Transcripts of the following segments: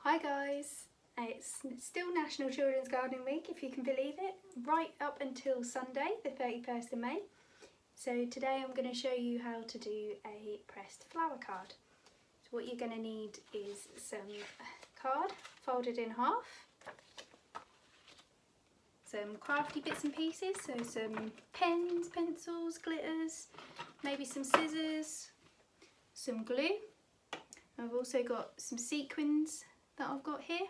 Hi guys, it's still National Children's Gardening Week, if you can believe it, right up until Sunday the 31st of May. So today I'm going to show you how to do a pressed flower card. So what you're going to need is some card folded in half, some crafty bits and pieces, so some pens, pencils, glitters, maybe some scissors, some glue. I've also got some sequins that I've got here,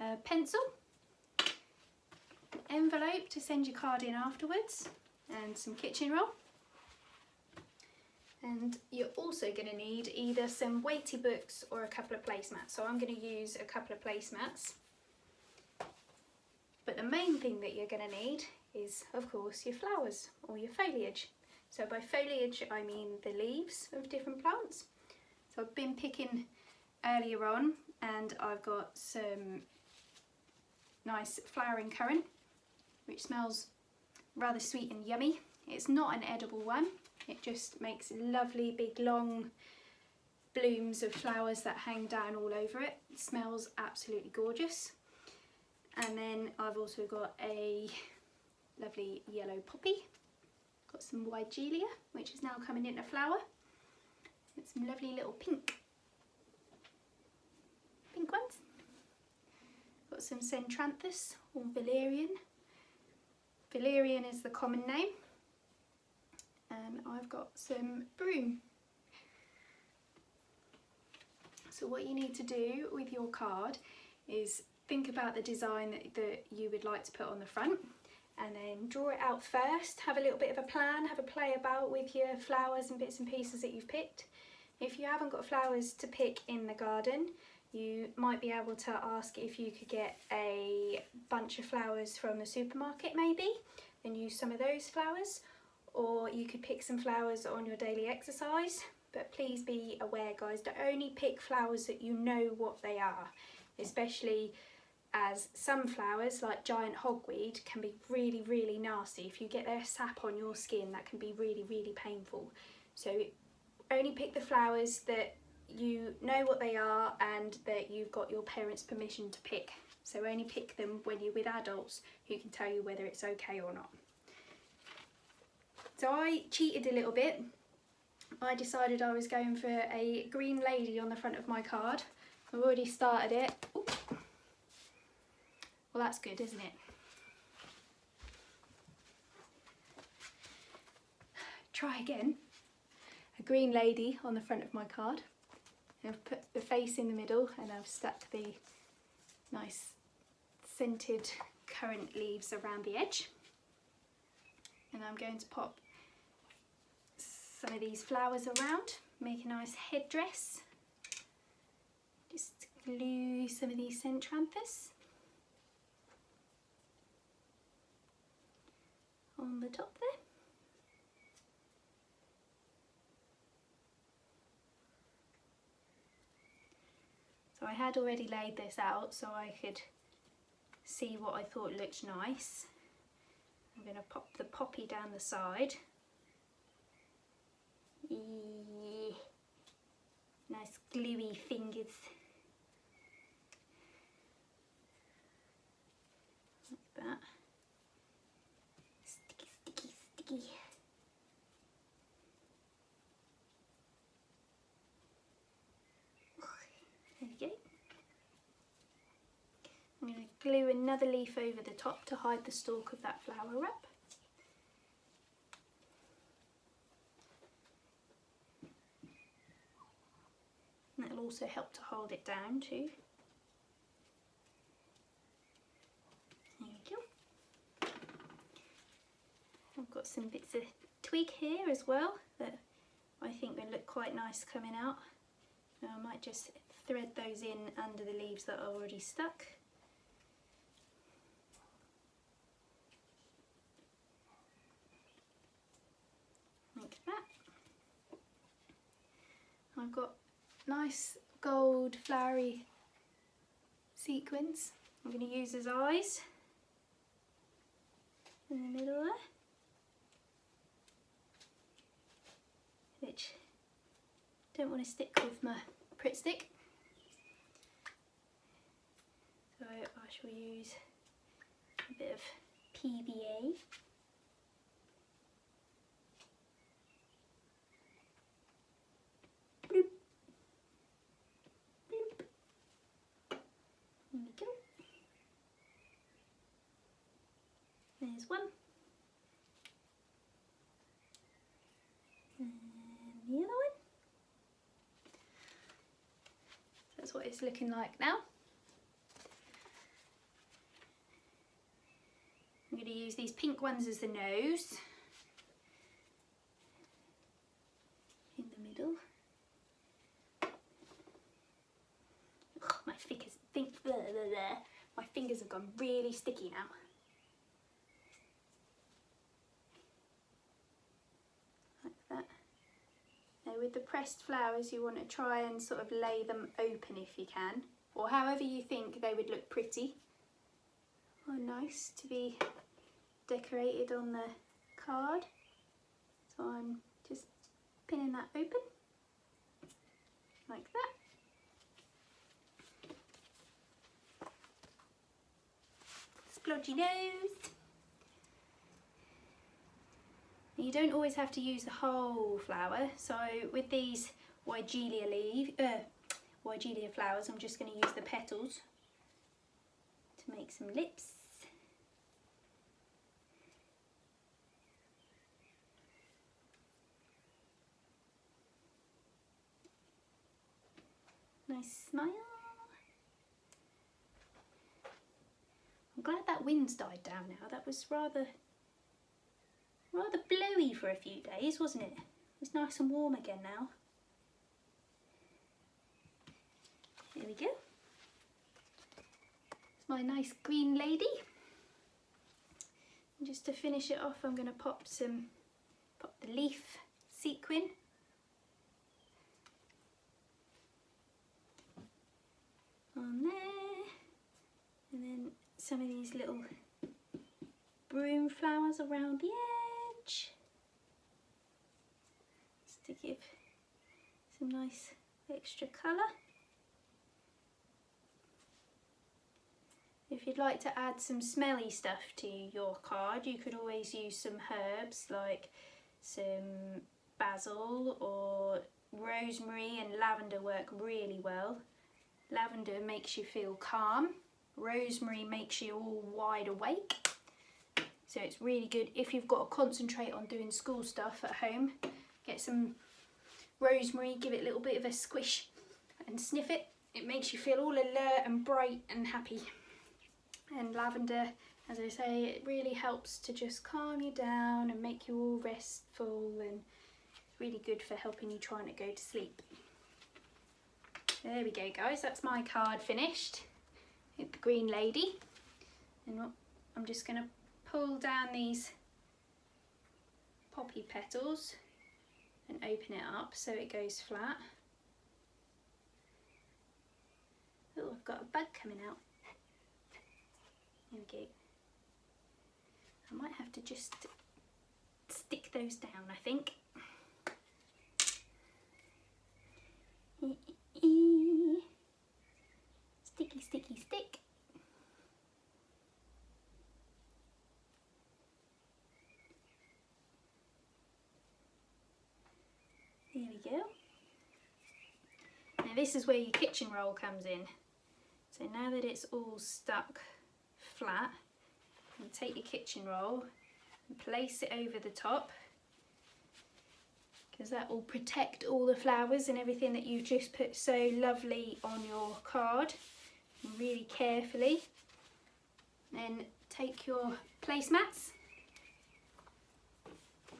a pencil, an envelope to send your card in afterwards, and some kitchen roll. And you're also going to need either some weighty books or a couple of placemats. So I'm going to use a couple of placemats. But the main thing that you're going to need is, of course, your flowers or your foliage. So by foliage I mean the leaves of different plants. So I've been picking earlier on and I've got some nice flowering currant which smells rather sweet and yummy. It's not an edible one, it just makes lovely big long blooms of flowers that hang down all over it. It smells absolutely gorgeous. And then I've also got a lovely yellow poppy, got some Weigelia which is now coming into flower, and some lovely little pink ones. Got some Centranthus or Valerian. Valerian is the common name. And I've got some broom. So what you need to do with your card is think about the design that you would like to put on the front, and then draw it out first. Have a little bit of a plan, have a play about with your flowers and bits and pieces that you've picked. If you haven't got flowers to pick in the garden, you might be able to ask if you could get a bunch of flowers from the supermarket maybe, and use some of those flowers, or you could pick some flowers on your daily exercise. But please be aware guys, to only pick flowers that you know what they are, especially as some flowers like giant hogweed can be really nasty. If you get their sap on your skin, that can be really painful. So only pick the flowers that you know what they are and that you've got your parents' permission to pick. So only pick them when you're with adults who can tell you whether it's okay or not. So I cheated a little bit. I decided I was going for a green lady on the front of my card. I've already started it. Ooh. Well, that's good, isn't it? Try again. A green lady on the front of my card. I've put the face in the middle and I've stuck the nice scented currant leaves around the edge. And I'm going to pop some of these flowers around, make a nice headdress. Just glue some of these Centranthus on the top there. So I had already laid this out so I could see what I thought looked nice. I'm going to pop the poppy down the side. Nice gluey fingers. Like that. Sticky. There we go. I'm going to glue another leaf over the top to hide the stalk of that flower up. And that'll also help to hold it down too. There we go. I've got some bits of twig here as well that I think will look quite nice coming out. And I might just thread those in under the leaves that are already stuck. Like that. I've got nice gold flowery sequins I'm going to use as eyes in the middle there, which don't want to stick with my Pritt stick. shall use a bit of PVA. Bloop. Bloop. There we go. There's one. And the other one. That's what it's looking like now. I'm going to use these pink ones as the nose. In the middle. Ugh, my fingers have gone really sticky now. Like that. Now with the pressed flowers you want to try and sort of lay them open if you can, or however you think they would look pretty or nice to be decorated on the card. So I'm just pinning that open like that. Splodgy nose. You don't always have to use the whole flower, so with these Weigelia flowers I'm just going to use the petals to make some lips. Nice smile. I'm glad that wind's died down now. That was rather blowy for a few days, wasn't it? It's nice and warm again now. There we go. It's my nice green lady. And just to finish it off, I'm going to pop the leaf sequin. On there, and then some of these little broom flowers around the edge, just to give some nice extra colour. If you'd like to add some smelly stuff to your card, you could always use some herbs like some basil or rosemary, and lavender work really well. Lavender makes you feel calm. Rosemary makes you all wide awake. So it's really good if you've got to concentrate on doing school stuff at home. Get some rosemary, give it a little bit of a squish and sniff it. It makes you feel all alert and bright and happy. And lavender, as I say, it really helps to just calm you down and make you all restful, and it's really good for helping you trying to go to sleep. There we go guys, that's my card finished with the green lady. And I'm just going to pull down these poppy petals and open it up so it goes flat. Oh, I've got a bug coming out. There we go. I might have to just stick those down, I think. Sticky, sticky, stick. There we go. Now this is where your kitchen roll comes in. So now that it's all stuck flat, you take your kitchen roll and place it over the top, because that will protect all the flowers and everything that you've just put so lovely on your card, and really carefully. Then take your placemats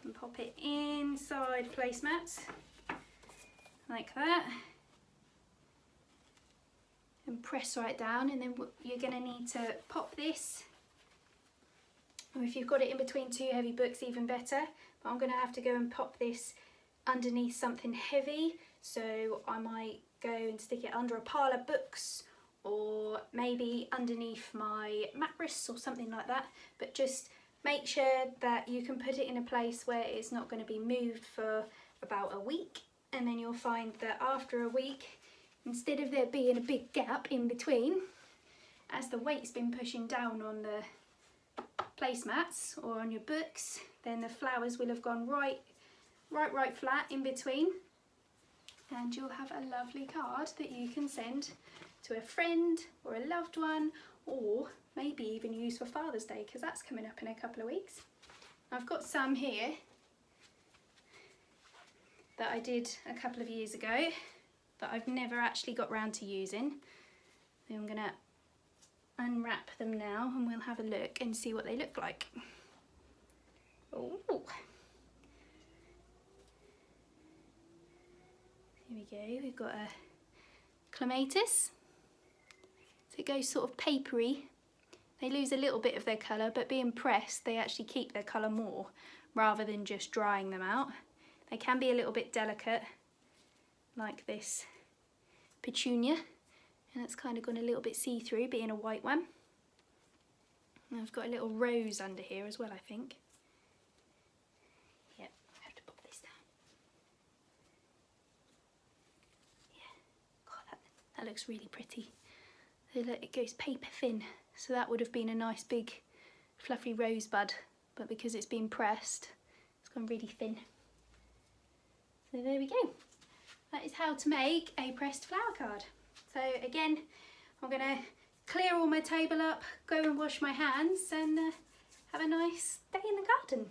and pop it inside placemats like that, and press right down. And then you're going to need to pop this, or if you've got it in between two heavy books, even better, but I'm going to have to go and pop this underneath something heavy, so I might go and stick it under a pile of books, or maybe underneath my mattress or something like that. But just make sure that you can put it in a place where it's not going to be moved for about a week, and then you'll find that after a week, instead of there being a big gap in between, as the weight's been pushing down on the placemats or on your books, then the flowers will have gone right flat in between, and you'll have a lovely card that you can send to a friend or a loved one, or maybe even use for Father's Day, because that's coming up in a couple of weeks. I've got some here that I did a couple of years ago that I've never actually got round to using. I'm going to unwrap them now and we'll have a look and see what they look like. Oh, here we go. We've got a clematis. So it goes sort of papery. They lose a little bit of their colour, but being pressed they actually keep their colour more rather than just drying them out. They can be a little bit delicate, like this petunia, and it's kind of gone a little bit see-through being a white one. And I've got a little rose under here as well, I think. Yep, I have to pop this down. Yeah, God, that looks really pretty. So look, it goes paper thin, so that would have been a nice big fluffy rosebud, but because it's been pressed, it's gone really thin. So there we go. That is how to make a pressed flower card. So again, I'm going to clear all my table up, go and wash my hands, and have a nice day in the garden.